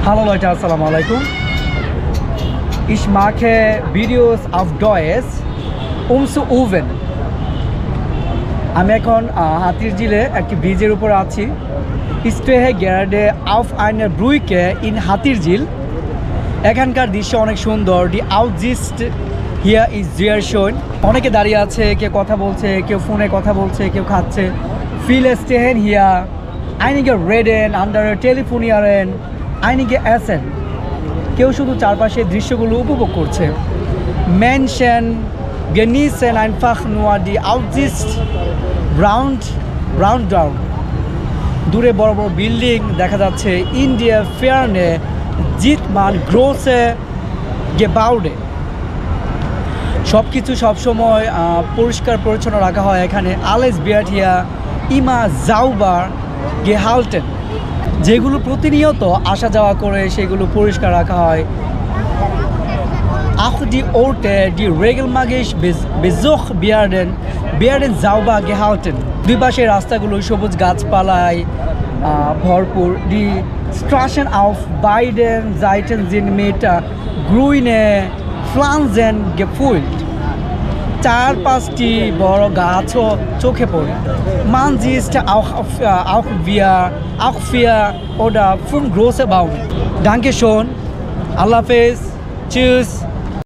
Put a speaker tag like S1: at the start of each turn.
S1: Hallo Leute, Assalamu alaikum. Ich mache Videos auf Deutsch, zu üben. আমি এখন হাতিরঝিলে একটি ব্রিজের উপর আছি। Ich stehe gerade auf einer Brücke in Hatirjheel. এখানকার দৃশ্য অনেক সুন্দর। Die Aussicht hier ist sehr schön. অনেকে দাঁড়িয়ে আছে, কেউ কথা বলছে, কেউ ফোনে কথা বলছে, কেউ খাচ্ছে। Viele stehen hier, einige reden, andere telefonieren, einige essen. কেউ শুধু চারপাশের দৃশ্যগুলো উপভোগ করছে। Menschen genießen einfach nur die Aussicht round down. দূরে বড় বড় বিল্ডিং দেখা যাচ্ছে। In der Ferne sieht man große Gebäude. সব কিছু সবসময় পরিষ্কার পরিচ্ছন্ন রাখা হয় এখানে। Alles wird hier immer sauber gehalten. যেগুলো প্রতিনিয়ত আসা যাওয়া করে সেগুলো পরিষ্কার রাখা হয়। Auch die Orte, die regelmäßig besucht werden sauber gehalten. দুই পাশের রাস্তাগুলো সবুজ গাছপালায় ভরপুর। Die Straßen auf beiden Seiten sind mit grüne Pflanzen gefüllt. চার পাঁচটি বড় গাছও চোখে পড়ে। Man sieht auch vier oder 5 große Bäume. Danke schön. Allah Hafiz. Tschüss.